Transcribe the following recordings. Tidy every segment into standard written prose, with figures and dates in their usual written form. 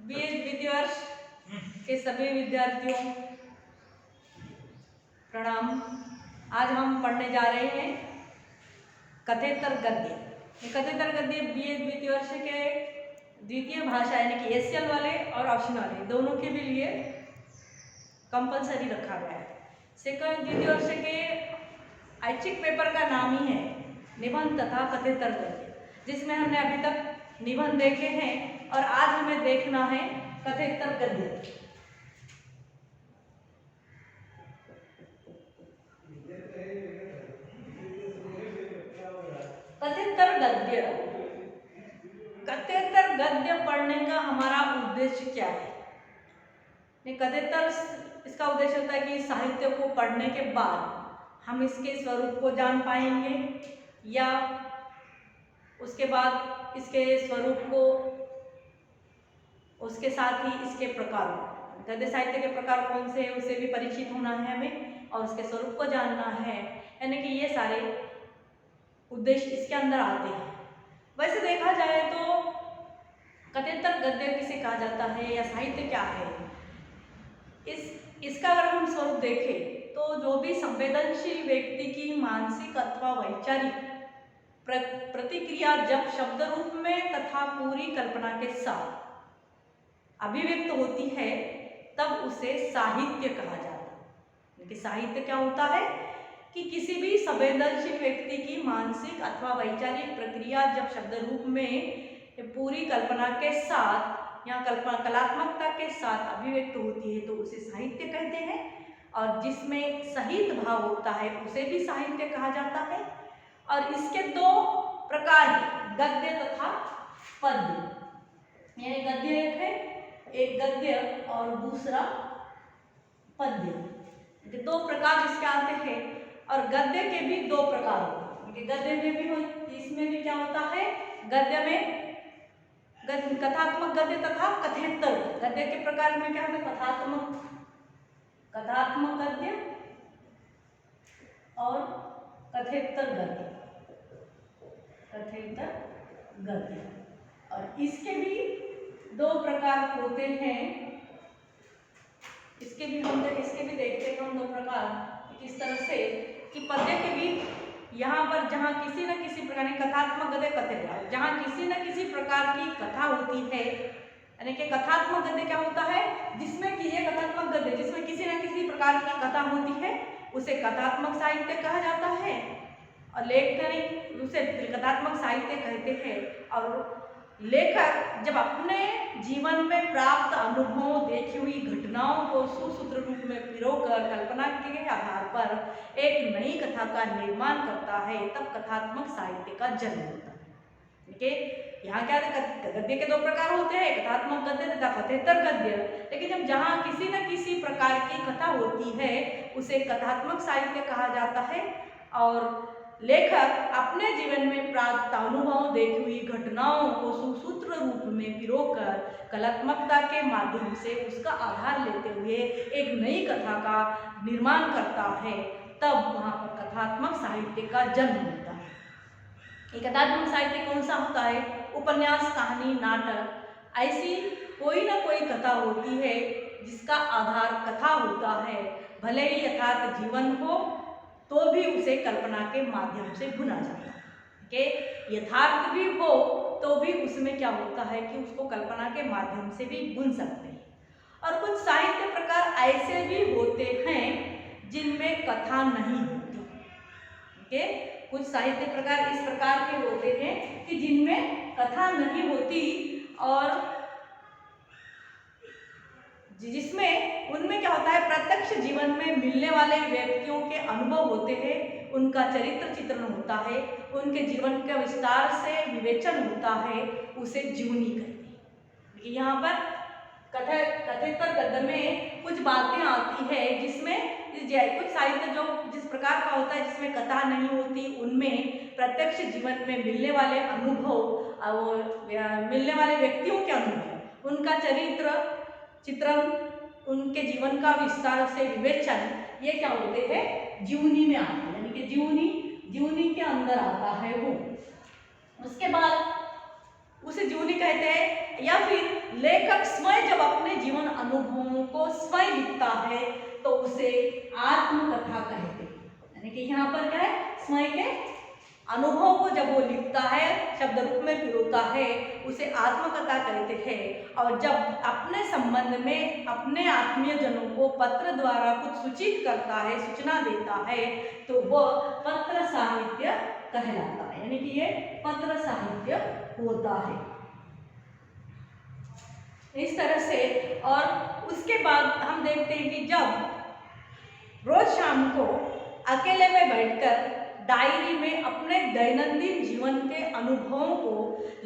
BA द्वितीय वर्ष के सभी विद्यार्थियों प्रणाम। आज हम पढ़ने जा रहे हैं कथेतर गद्य। कथेतर गद्य बीए द्वितीय वर्ष के द्वितीय भाषा यानी कि एसएल वाले और ऑप्शनल वाले दोनों के भी लिए कंपलसरी रखा गया है। सेकंड द्वितीय वर्ष के ऐच्छिक पेपर का नाम ही है निबंध तथा कथेतर गद्य, जिसमें हमने अभी तक निबंध देखे हैं और आज हमें देखना है कथेतर गद्य। कथेतर गद्य, कथेतर गद्य पढ़ने का हमारा उद्देश्य क्या है? कथेतर इसका उद्देश्य होता है कि साहित्य को पढ़ने के बाद हम इसके स्वरूप को जान पाएंगे या उसके बाद इसके स्वरूप को उसके साथ ही इसके प्रकार, गद्य साहित्य के प्रकार कौन से हैं उससे भी परिचित होना है हमें और उसके स्वरूप को जानना है। यानी कि ये सारे उद्देश्य इसके अंदर आते हैं। वैसे देखा जाए तो कथेतर गद्य किसे कहा जाता है या साहित्य क्या है, इसका अगर हम स्वरूप देखें तो जो भी संवेदनशील व्यक्ति की मानसिक अथवा वैचारिक प्रतिक्रिया जब शब्द रूप में तथा पूरी कल्पना के साथ अभिव्यक्त होती है तब उसे साहित्य कहा जाता है। कि साहित्य क्या होता है कि किसी भी संवेदनशील व्यक्ति की मानसिक अथवा वैचारिक प्रक्रिया जब शब्द रूप में पूरी कल्पना के साथ या कलात्मकता के साथ अभिव्यक्त होती है तो उसे साहित्य कहते हैं, और जिसमें सहित भाव होता है उसे भी साहित्य कहा जाता है। और इसके दो प्रकार हैं, गद्य तथा पद्य। यानी गद्य एक है, एक गद्य और दूसरा पद्य। दो प्रकार इसके आते हैं और गद्य के भी दो प्रकार होते हैं। गद्य में भी इसमें भी क्या होता है, गद्य में कथात्मक गद्य तथा कथेतर गद्य के प्रकार में क्या होता है, कथात्मक गद्य और कथेतर गद्य। और इसके भी दो प्रकार होते हैं। इसके भी देखते हैं हम दो प्रकार किस तरह से कि पद्य के भी यहाँ पर जहाँ किसी न किसी प्रकार की कथात्मक गद्य कथेतर, जहाँ किसी न किसी प्रकार की कथा होती है, यानी कि कथात्मक गद्य क्या होता है जिसमें कि ये कथात्मक गद्य जिसमें किसी न किसी प्रकार की कथा होती है उसे कथात्मक साहित्य कहा जाता है, और लेखक उसे कथात्मक साहित्य कहते हैं। और लेखक जब अपने जीवन में प्राप्त अनुभवों देखी हुई घटनाओं को सुसूत्र रूप में पिरोकर कल्पना के आधार पर एक नई कथा का निर्माण करता है तब कथात्मक साहित्य का जन्म होता है। ठीक है, यहाँ क्या गद्य के दो प्रकार होते हैं, कथात्मक गद्य तथा कथेतर गद्य। लेकिन जब जहाँ किसी न किसी प्रकार की कथा होती है उसे कथात्मक साहित्य कहा जाता है, और लेखक अपने जीवन में प्राप्त अनुभवों देखी हुई घटनाओं को सुसूत्र रूप में पिरोकर कलात्मकता के माध्यम से उसका आधार लेते हुए एक नई कथा का निर्माण करता है, तब वहाँ पर कथात्मक साहित्य का जन्म होता है। ये कथात्मक साहित्य कौन सा होता है, उपन्यास, कहानी, नाटक, ऐसी कोई ना कोई कथा होती है जिसका आधार कथा होता है। भले ही यथार्थ जीवन हो तो भी उसे कल्पना के माध्यम से बुना जाता है। कि यथार्थ भी हो तो भी उसमें क्या होता है कि उसको कल्पना के माध्यम से भी बुन सकते हैं। और कुछ साहित्य प्रकार ऐसे भी होते हैं जिनमें कथा नहीं होती। के कुछ साहित्य प्रकार इस प्रकार के होते हैं कि जिनमें कथा नहीं होती और जिसमें उनमें क्या होता है, प्रत्यक्ष जीवन में मिलने वाले व्यक्तियों के अनुभव होते हैं, उनका चरित्र चित्रण होता है, उनके जीवन का विस्तार से विवेचन होता है, उसे जीवनी कहते हैं। यहाँ पर कथेतर गद्य में कुछ बातें आती है जिसमें कुछ साहित्य जो जिस प्रकार का होता है जिसमें कथा नहीं होती, उनमें प्रत्यक्ष जीवन में मिलने वाले अनुभव, मिलने वाले व्यक्तियों के अनुभव, उनका चरित्र चित्रण, उनके जीवन का विस्तार से विवेचन, ये क्या होते हैं, जीवनी में आते हैं। यानी कि जीवनी के अंदर आता है वो। उसके बाद उसे जीवनी कहते हैं। या फिर लेखक स्वयं जब अपने जीवन अनुभवों को स्वयं लिखता है तो उसे आत्मकथा कहते हैं। यानी कि यहाँ पर क्या है, स्वयं के अनुभव को जब वो लिखता है, शब्द रूप में पिरोता है, उसे आत्मकथा कहते हैं। और जब अपने संबंध में अपने आत्मीय जनों को पत्र द्वारा कुछ सूचित करता है, सूचना देता है, तो वह पत्र साहित्य कहलाता है। यानी कि ये पत्र साहित्य होता है इस तरह से। और उसके बाद हम देखते हैं कि जब रोज शाम को अकेले में बैठकर डायरी में अपने दैनंदिन जीवन के अनुभवों को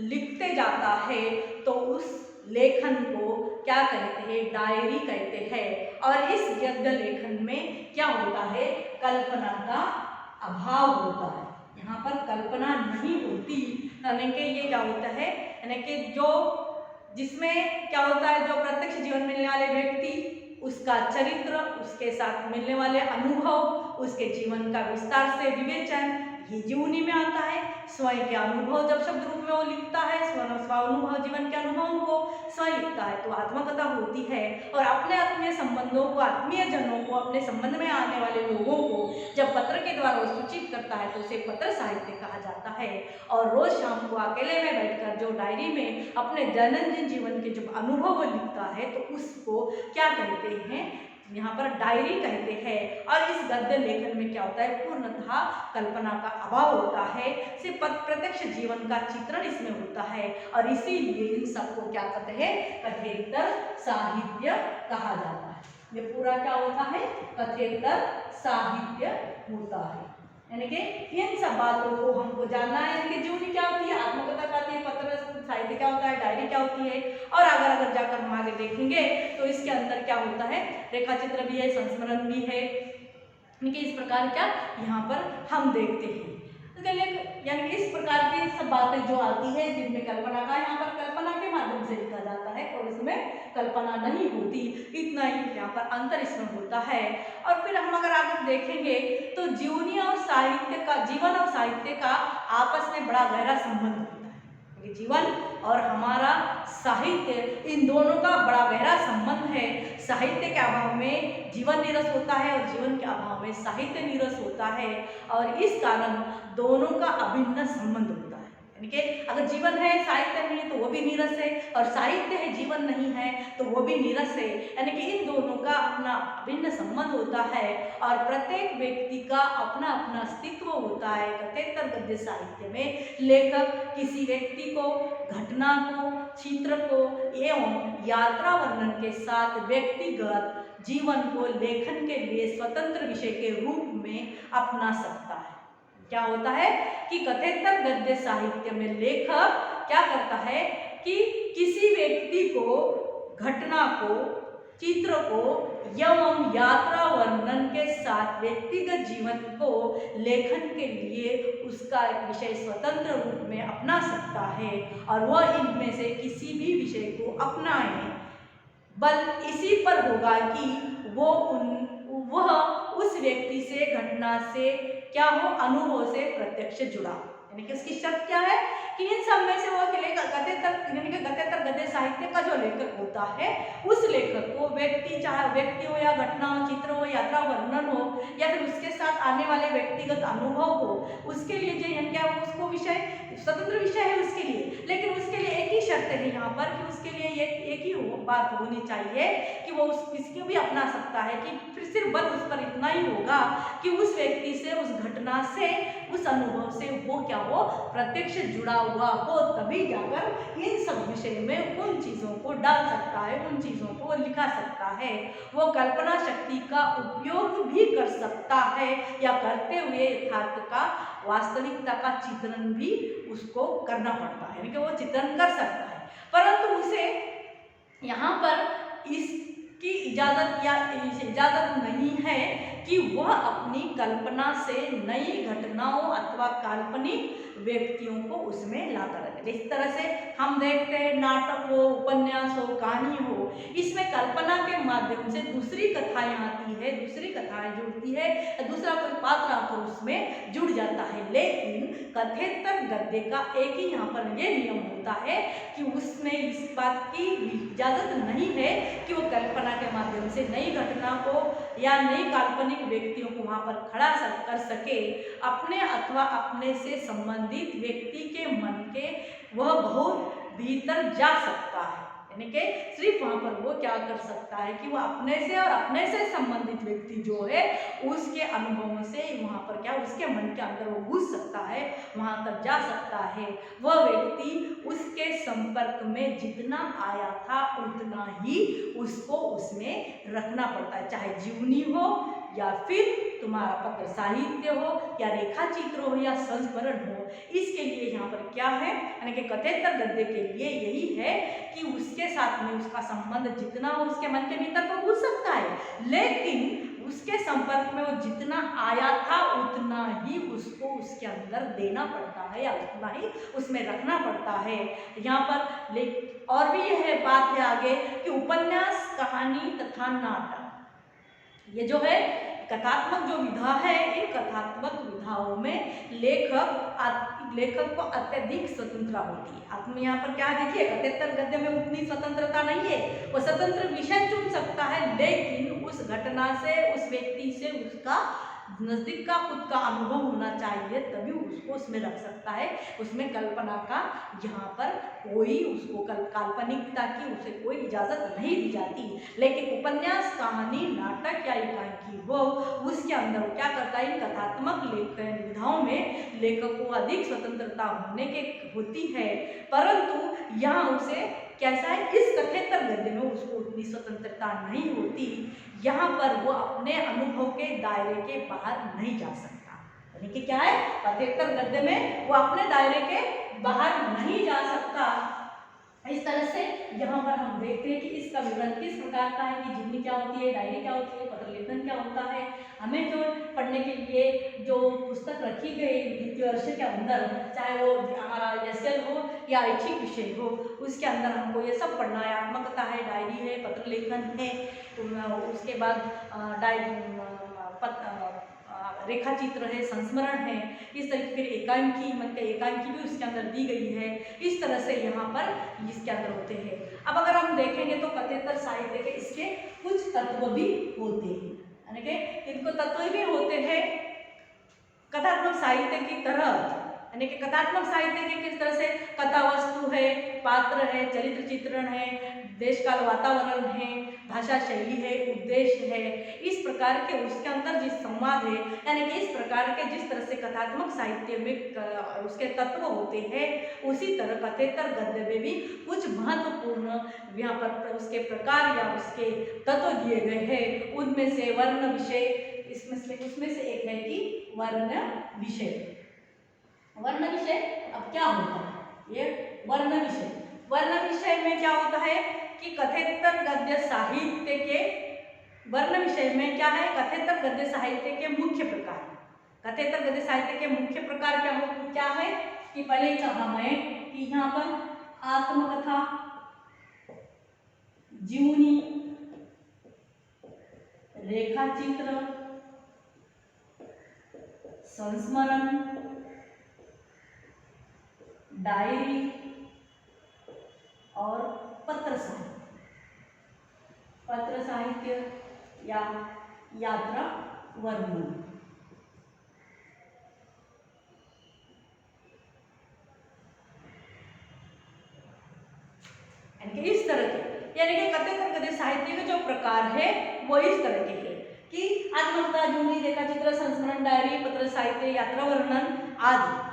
लिखते जाता है तो उस लेखन को क्या कहते हैं, डायरी कहते हैं। और इस गद्य लेखन में क्या होता है, कल्पना का अभाव होता है। यहाँ पर कल्पना नहीं होती, यानी कि ये क्या होता है, यानी कि जो जिसमें क्या होता है, जो प्रत्यक्ष जीवन मिलने वाले व्यक्ति, उसका चरित्र, उसके साथ मिलने वाले अनुभव, उसके जीवन का विस्तार से विवेचन, ये जीवनी में आता है। स्वयं के अनुभव जब शब्द रूप में वो लिखता है, स्वानुभव जीवन के अनुभवों को स्वयं लिखता है तो आत्मकथा होती है। और अपने आत्मीय संबंधों को, आत्मीय जनों को, अपने संबंध में आने वाले लोगों को जब पत्र के द्वारा वो सूचित करता है तो उसे पत्र साहित्य कहा जाता है। और रोज शाम को अकेले में बैठकर जो डायरी में अपने दैनंदिन जीवन के जब अनुभव वो लिखता है तो उसको क्या कहते हैं, यहाँ पर डायरी कहते हैं। और इस गद्य लेखन में क्या होता है, पूर्णतः कल्पना का अभाव होता है, सिर्फ प्रत्यक्ष जीवन का चित्रण इसमें होता है। और इसीलिए इन सबको क्या कहते हैं, कथेतर साहित्य कहा जाता है। ये पूरा क्या होता है, कथेतर साहित्य होता है। यानी कि इन सब बातों को हमको जानना है। यानी कि जीवनी क्या होती है, आत्मकथा क्या होती है, पत्र साहित्य क्या होता है, डायरी क्या होती है। और अगर जाकर हम आगे देखेंगे तो इसके अंदर क्या होता है, रेखा चित्र भी है, संस्मरण भी है। यानी कि इस प्रकार क्या यहाँ पर हम देखते हैं। यानी कि इस प्रकार की सब बातें जो आती है जिनमें कल्पना का, यहाँ पर कल्पना के माध्यम से लिखा जाता है और इसमें कल्पना नहीं होती, इतना ही यहाँ पर अंतर इसमें होता है। और फिर हम अगर आगे देखेंगे तो जीवनी और साहित्य का, जीवन और साहित्य का आपस में बड़ा गहरा संबंध होता है। जीवन और हमारा साहित्य, इन दोनों का बड़ा गहरा संबंध है। साहित्य के अभाव में जीवन नीरस होता है और जीवन के अभाव में साहित्य नीरस होता है। और इस कारण दोनों का अभिन्न संबंध होता है। यानी कि अगर जीवन है साहित्य नहीं है तो वो भी नीरस है, और साहित्य है जीवन नहीं है तो वो भी नीरस है। यानी कि इन दोनों का अपना अभिन्न संबंध होता है और प्रत्येक व्यक्ति का अपना अपना अस्तित्व होता है। कथेतर गद्य साहित्य में लेखक किसी व्यक्ति को, घटना को, चित्र को एवं यात्रा वर्णन के साथ व्यक्तिगत जीवन को लेखन के लिए स्वतंत्र विषय के रूप में अपना सकता है। क्या होता है कि कथेतर गद्य साहित्य में लेखक क्या करता है कि किसी व्यक्ति को, घटना को, चित्र को एवं यात्रा वर्णन के साथ व्यक्तिगत जीवन को लेखन के लिए उसका एक विषय स्वतंत्र रूप में अपना सकता है और वह इनमें से किसी भी विषय को अपनाए। बल इसी पर होगा कि वह उस व्यक्ति से, घटना से क्या हो, अनुभव से प्रत्यक्ष जुड़ा। यानी कि उसकी शर्त क्या है कि इन सब में से वो गद्य गद्य साहित्य का जो लेखक होता है उस लेखक को व्यक्ति, चाहे व्यक्ति हो या घटना हो, चित्र हो, यात्रा वर्णन हो या फिर उसके साथ आने वाले व्यक्तिगत अनुभव हो, उसके लिए जो क्या उसको विषय स्वतंत्र विषय है उसके लिए। लेकिन उसके लिए एक ही शर्त है यहाँ पर कि उसके लिए एक ही बात होनी चाहिए कि वो इसको भी अपना सकता है कि फिर सिर्फ बस उस पर इतना ही होगा कि उस व्यक्ति से, उस घटना से, उस अनुभव से वो क्या हो, प्रत्यक्ष जुड़ा हुआ हो, तभी जाकर इन सब विषय में उन चीज़ों को डाल सकता है, उन चीज़ों को लिखा सकता है। वो कल्पना शक्ति का उपयोग भी कर सकता है या करते हुए यथार्थ का, वास्तविकता का चित्रण भी उसको करना पड़ता है, यानी कि वो चित्रण कर सकता है। परंतु उसे यहाँ पर इसकी इजाज़त नहीं है कि वह अपनी कल्पना से नई घटनाओं अथवा काल्पनिक व्यक्तियों को उसमें लाकर रखे। इस तरह से हम देखते हैं नाटक हो, उपन्यास हो, कहानी हो, इसमें कल्पना के माध्यम से दूसरी कथाएं आती है, दूसरी कथाएं जुड़ती है, दूसरा कोई पात्र आकर उसमें जुड़ जाता है। लेकिन कथेतर गद्य का एक ही यहाँ पर ये नियम होता है कि उसमें इस बात की इजाजत नहीं है कि वो कल्पना के माध्यम से नई घटना को या नई काल्पनिक व्यक्तियों को वहाँ पर खड़ा कर सके। अपने अथवा अपने से संबंधित व्यक्ति के मन के वह बहुत भीतर जा सकता है, यानी कि सिर्फ वहाँ पर वो क्या कर सकता है कि वो अपने से और अपने से संबंधित व्यक्ति जो है उसके अनुभवों से वहाँ पर क्या उसके मन के अंदर वो घुस सकता है, वहाँ तक जा सकता है। वह व्यक्ति उसके संपर्क में जितना आया था उतना ही उसको उसमें रखना पड़ता है, चाहे जीवनी हो या फिर तुम्हारा पत्र साहित्य हो या रेखा चित्र हो या संस्मरण हो। इसके लिए यहाँ पर क्या है, यानी कि कथेतर गद्य के लिए यही है कि उसके साथ में उसका संबंध जितना हो उसके मन के भीतर तो घुस सकता है, लेकिन उसके संपर्क में वो जितना आया था उतना ही उसको उसके अंदर देना पड़ता है या उतना ही उसमें रखना पड़ता है। यहाँ पर और भी यह बात है आगे कि उपन्यास, कहानी तथा नाटक, ये जो है कथात्मक जो विधा है, इन कथात्मक विधाओं में लेखक को अत्यधिक स्वतंत्रता होती है। आप यहाँ पर क्या देखिए, कथेतर गद्य में उतनी स्वतंत्रता नहीं है, वो स्वतंत्र विषय चुन सकता है, लेकिन उस घटना से, उस व्यक्ति से उसका नज़दीक का खुद का अनुभव होना चाहिए, तभी उसको उसमें रख सकता है। उसमें कल्पना का यहाँ पर कोई उसको काल्पनिकता की उसे कोई इजाज़त नहीं दी जाती। लेकिन उपन्यास, कहानी, नाटक या एकांकी हो, उसके अंदर क्या करता है, इन कथात्मक विधाओं में लेखक को अधिक स्वतंत्रता होने के होती है, परंतु यहाँ उसे कैसा है, इस कथेतर गद्य में उसको उतनी स्वतंत्रता नहीं होती। यहाँ पर वो अपने अनुभव के दायरे के बाहर नहीं जा सकता, यानी कि क्या है, कथेतर गद्य में वो अपने दायरे के बाहर नहीं जा सकता। इस तरह से यहाँ पर हम देखते हैं कि इसका विवरण किस प्रकार का है, कि जीवनी क्या होती है, डायरी क्या होती है, पत्र लेखन क्या होता है। हमें जो पढ़ने के लिए जो पुस्तक रखी गई द्वितीय वर्ष के अंदर, चाहे वो हमारा एसएल हो या ऐच्छिक विषय हो, उसके अंदर हमको ये सब पढ़ना है। आत्मकथा है, डायरी है, पत्र लेखन है, उसके बाद रेखा चित्र है, संस्मरण है, इस तरीके फिर एकांकी, मतलब एकांकी भी उसके अंदर दी गई है। इस तरह से यहाँ पर इसके अंदर होते हैं। अब अगर हम देखेंगे तो कथेतर साहित्य के इसके कुछ तत्व भी होते हैं, यानी कि इनको तत्व भी होते हैं कथात्मक साहित्य की तरह, यानी कि कथात्मक साहित्य के किस तरह से कथा वस्तु है, पात्र है, चरित्र चित्रण है, देश काल वातावरण है, भाषा शैली है, उद्देश्य है, इस प्रकार के उसके अंदर जिस संवाद है, यानी कि इस प्रकार के जिस तरह से कथात्मक साहित्य में उसके तत्व होते हैं, उसी तरह कथेतर गद्य में भी कुछ महत्वपूर्ण यहाँ पर उसके प्रकार या उसके तत्व दिए गए हैं। उनमें से वर्ण विषय, उसमें से एक है कि वर्ण विषय। वर्ण विषय अब क्या होता है, ये वर्ण विषय में क्या होता है कि कथेतर गद्य साहित्य के वर्ण विषय में क्या है, कथेतर गद्य साहित्य के मुख्य प्रकार। कथेतर गद्य साहित्य के मुख्य प्रकार क्या है कि पहले कहा मैं कि यहाँ पर आत्मकथा, जीवनी, रेखा चित्र, संस्मरण, डायरी और पत्र साहित्य या यात्रा वर्णन। इस तरह के, यानी कि कथेतर गद्य साहित्य के जो प्रकार है वो इस तरह के है कि आत्मकथा, जीवनी, रेखा चित्र, संस्मरण, डायरी, पत्र साहित्य, यात्रा वर्णन आदि।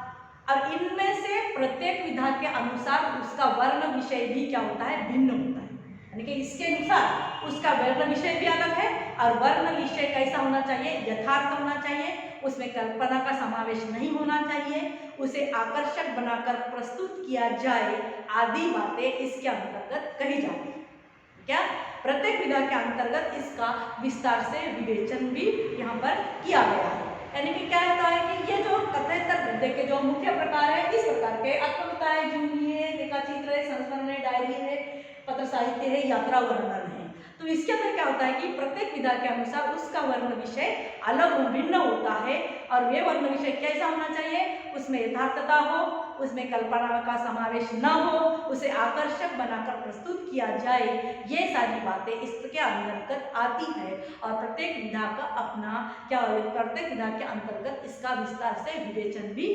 और इनमें से प्रत्येक विधा के अनुसार उसका वर्ण विषय भी क्या होता है, भिन्न होता है, यानी कि इसके अनुसार उसका वर्ण विषय भी अलग है। और वर्ण विषय कैसा होना चाहिए, यथार्थ होना चाहिए, उसमें कल्पना का समावेश नहीं होना चाहिए, उसे आकर्षक बनाकर प्रस्तुत किया जाए, आदि बातें इसके अंतर्गत कही जाती है। क्या प्रत्येक विधा विधा के अंतर्गत इसका विस्तार से विवेचन भी यहाँ पर किया गया है। यानी कि क्या होता है कि ये जो कथेतर गद्य के जो मुख्य प्रकार है, इस प्रकार के आत्मकथा है, जीवनी है, रेखाचित्र है, संस्मरण है, डायरी है, पत्र साहित्य है, यात्रा वर्णन है। तो इसके अंदर क्या होता है कि प्रत्येक विधा के अनुसार उसका वर्ण विषय अलग भिन्न होता है और ये वर्ण विषय कैसा होना चाहिए, उसमें यथार्थता हो, उसमें कल्पना का समावेश न हो, उसे आकर्षक बनाकर प्रस्तुत किया जाए, ये सारी बातें इसके अंतर्गत आती है। और प्रत्येक विधा का अपना क्या, प्रत्येक विधा के अंतर्गत इसका विस्तार से विवेचन भी